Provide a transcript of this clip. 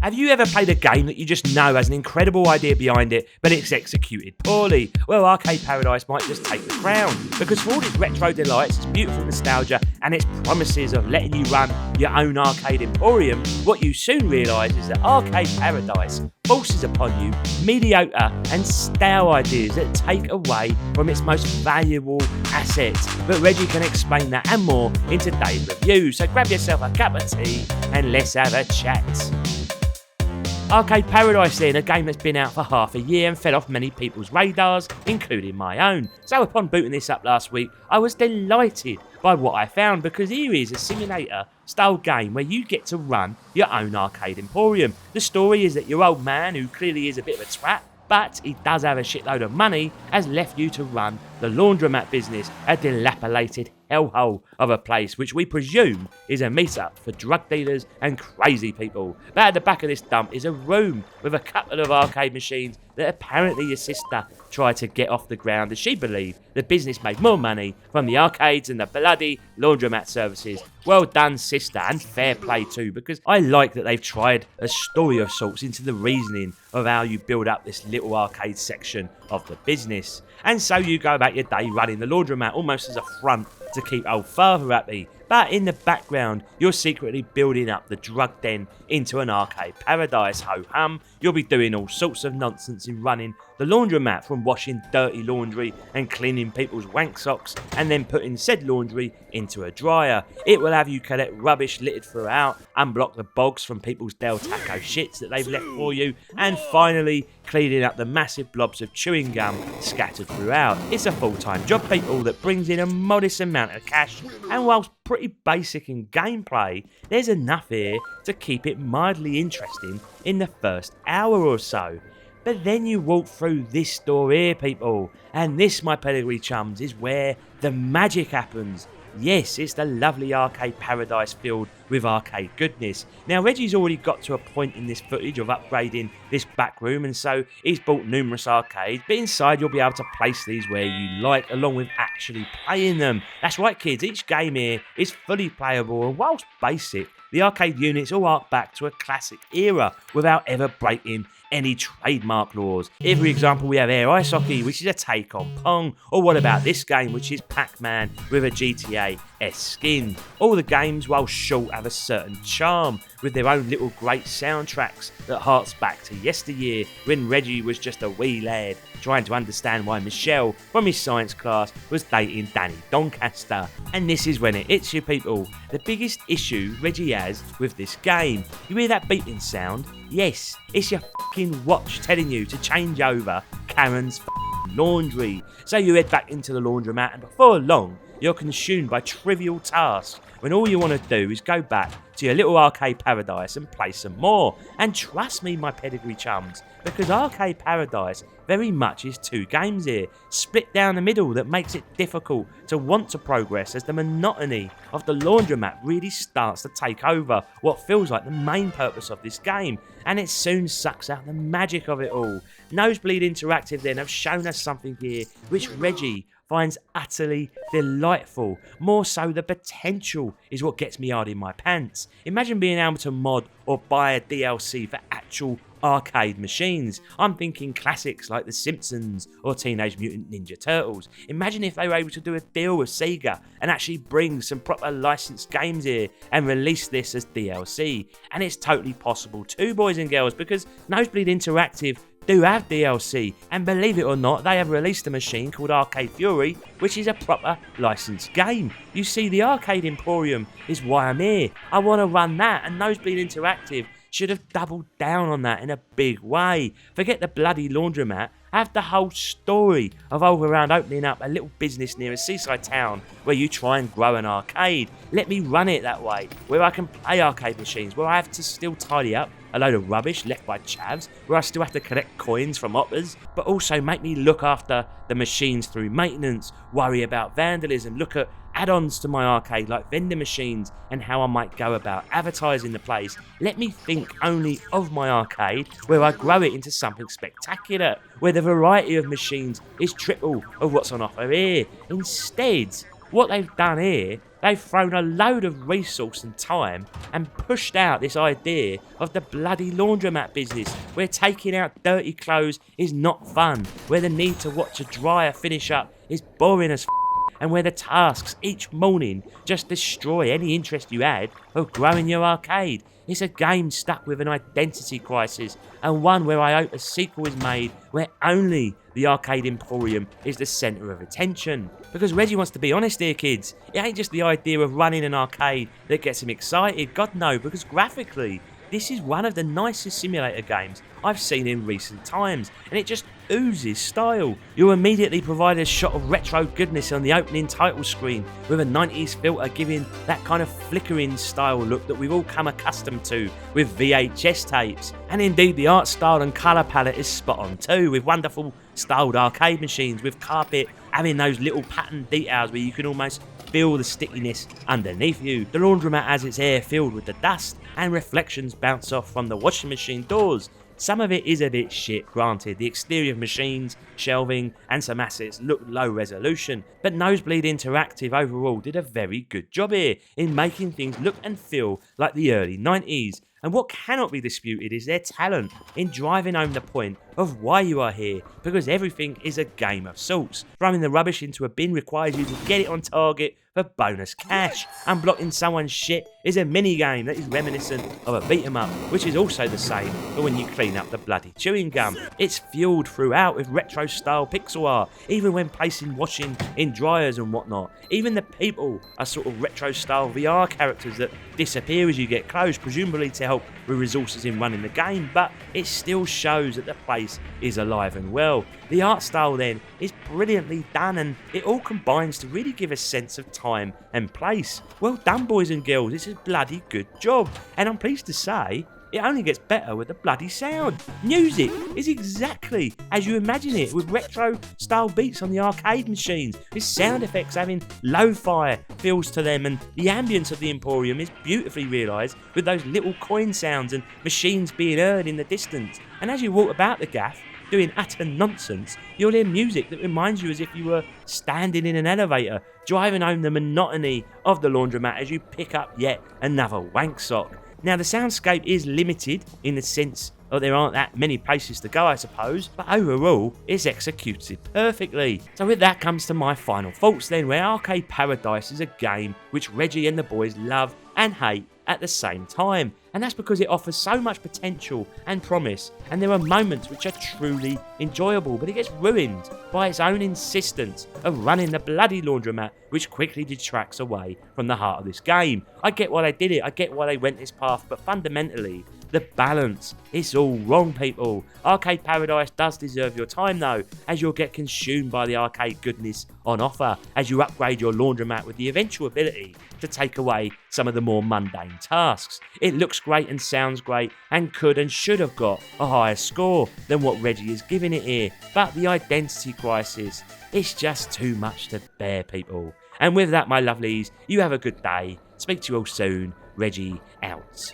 Have you ever played a game that you just know has an incredible idea behind it, but it's executed poorly? Well, Arcade Paradise might just take the crown, because for all its retro delights, its beautiful nostalgia, and its promises of letting you run your own arcade emporium, what you soon realise is that Arcade Paradise forces upon you mediocre and stale ideas that take away from its most valuable assets. But Reggie can explain that and more in today's review, so grab yourself a cup of tea and let's have a chat. Arcade Paradise then, a game that's been out for half a year and fell off many people's radars, including my own. So upon booting this up last week, I was delighted by what I found, because here is a simulator style game where you get to run your own arcade emporium. The story is that your old man, who clearly is a bit of a twat, but he does have a shitload of money, has left you to run the laundromat business, a dilapidated hellhole of a place which we presume is a meet-up for drug dealers and crazy people. But at the back of this dump is a room with a couple of arcade machines that apparently your sister tried to get off the ground, as she believed the business made more money from the arcades than the bloody laundromat services. Well done, sister, and fair play too, because I like that they've tried a story of sorts into the reasoning of how you build up this little arcade section of the business. And so you go about your day running the laundromat almost as a front to keep old father happy, but in the background you're secretly building up the drug den into an arcade paradise. Ho hum, you'll be doing all sorts of nonsense in running the laundromat, from washing dirty laundry and cleaning people's wank socks and then putting said laundry into a dryer. It will have you collect rubbish littered throughout, unblock the bogs from people's Del Taco shits that they've left for you, and finally cleaning up the massive blobs of chewing gum scattered throughout. It's a full-time job, people, that brings in a modest amount of cash, and whilst pretty basic in gameplay, there's enough here to keep it mildly interesting in the first hour or so. But then you walk through this door here, people, and this, my pedigree chums, is where the magic happens. Yes, it's the lovely arcade paradise filled with arcade goodness. Now, Reggie's already got to a point in this footage of upgrading this back room, and so he's bought numerous arcades, but inside you'll be able to place these where you like, along with actually playing them. That's right, kids, each game here is fully playable, and whilst basic, the arcade units all arc back to a classic era without ever breaking any trademark laws. Here, for example, we have Air Ice Hockey, which is a take on Pong, or what about this game, which is Pac-Man with a GTA-esque skin. All the games, while short, have a certain charm, with their own little great soundtracks that harks back to yesteryear, when Reggie was just a wee lad trying to understand why Michelle from his science class was dating Danny Doncaster. And this is when it hits you, people. The biggest issue Reggie has with this game. You hear that beeping sound? Yes, it's your fucking watch telling you to change over Karen's laundry. So you head back into the laundromat, and before long, you're consumed by trivial tasks when all you want to do is go back to your little arcade paradise and play some more. And trust me, my pedigree chums, because Arcade Paradise very much is two games here, split down the middle, that makes it difficult to want to progress, as the monotony of the laundromat really starts to take over what feels like the main purpose of this game, and it soon sucks out the magic of it all. Nosebleed Interactive then have shown us something here which Reggie finds utterly delightful. More so, the potential is what gets me hard in my pants. Imagine being able to mod or buy a DLC for actual arcade machines. I'm thinking classics like The Simpsons or Teenage Mutant Ninja Turtles. Imagine if they were able to do a deal with Sega and actually bring some proper licensed games here and release this as DLC. And it's totally possible too, boys and girls, because Nosebleed Interactive do have DLC, and believe it or not, they have released a machine called Arcade Fury, which is a proper licensed game. You see, the Arcade Emporium is why I'm here. I want to run that, and Nosebleed Interactive should have doubled down on that in a big way. Forget the bloody laundromat, have the whole story of around opening up a little business near a seaside town where you try and grow an arcade. Let me run it that way, where I can play arcade machines, where I have to still tidy up a load of rubbish left by chavs, where I still have to collect coins from operas, but also make me look after the machines through maintenance, worry about vandalism, look at add-ons to my arcade like vending machines and how I might go about advertising the place. Let me think only of my arcade, where I grow it into something spectacular, where the variety of machines is triple of what's on offer here. Instead, what they've done here they've thrown a load of resource and time and pushed out this idea of the bloody laundromat business, where taking out dirty clothes is not fun, where the need to watch a dryer finish up is boring as and where the tasks each morning just destroy any interest you had of growing your arcade. It's a game stuck with an identity crisis, and one where I hope a sequel is made where only the arcade emporium is the centre of attention. Because Reggie wants to be honest here, kids. It ain't just the idea of running an arcade that gets him excited, God no, because graphically, this is one of the nicest simulator games I've seen in recent times, and it just oozes style. You're immediately provided a shot of retro goodness on the opening title screen, with a 90s filter giving that kind of flickering style look that we've all come accustomed to with VHS tapes. And indeed the art style and colour palette is spot on too, with wonderful styled arcade machines with carpet having those little pattern details where you can almost feel the stickiness underneath you. The laundromat has its air filled with the dust, and reflections bounce off from the washing machine doors. Some of it is a bit shit, granted. The exterior of machines, shelving and some assets look low resolution, but Nosebleed Interactive overall did a very good job here in making things look and feel like the early 90s. And what cannot be disputed is their talent in driving home the point of why you are here, because everything is a game of sorts. Throwing the rubbish into a bin requires you to get it on target for bonus cash. Unblocking someone's shit is a mini game that is reminiscent of a beat 'em up, which is also the same for when you clean up the bloody chewing gum. It's fueled throughout with retro style pixel art, even when placing washing in dryers and whatnot. Even the people are sort of retro style VR characters that disappear as you get close, presumably to help with resources in running the game, but it still shows that the place is alive and well. The art style then is brilliantly done, and it all combines to really give a sense of time and place. Well done, boys and girls, it's a bloody good job, and I'm pleased to say it only gets better with the bloody sound. Music is exactly as you imagine it, with retro style beats on the arcade machines, with sound effects having lo-fi feels to them, and the ambience of the emporium is beautifully realised with those little coin sounds and machines being heard in the distance. And as you walk about the gaff doing utter nonsense, you'll hear music that reminds you as if you were standing in an elevator, driving home the monotony of the laundromat as you pick up yet another wank sock. Now the soundscape is limited in the sense that there aren't that many places to go, I suppose, but overall it's executed perfectly. So with that comes to my final thoughts then, where Arcade Paradise is a game which Reggie and the boys love and hate at the same time, and that's because it offers so much potential and promise, and there are moments which are truly enjoyable, but it gets ruined by its own insistence of running the bloody laundromat, which quickly detracts away from the heart of this game. I get why they did it, I get why they went this path, but fundamentally the balance is all wrong, people. Arcade Paradise does deserve your time though, as you'll get consumed by the arcade goodness on offer as you upgrade your laundromat with the eventual ability to take away some of the more mundane tasks. It looks great and sounds great, and could and should have got a higher score than what Reggie is giving it here, but the identity crisis, it's just too much to bear, people. And with that, my lovelies, you have a good day. Speak to you all soon. Reggie out.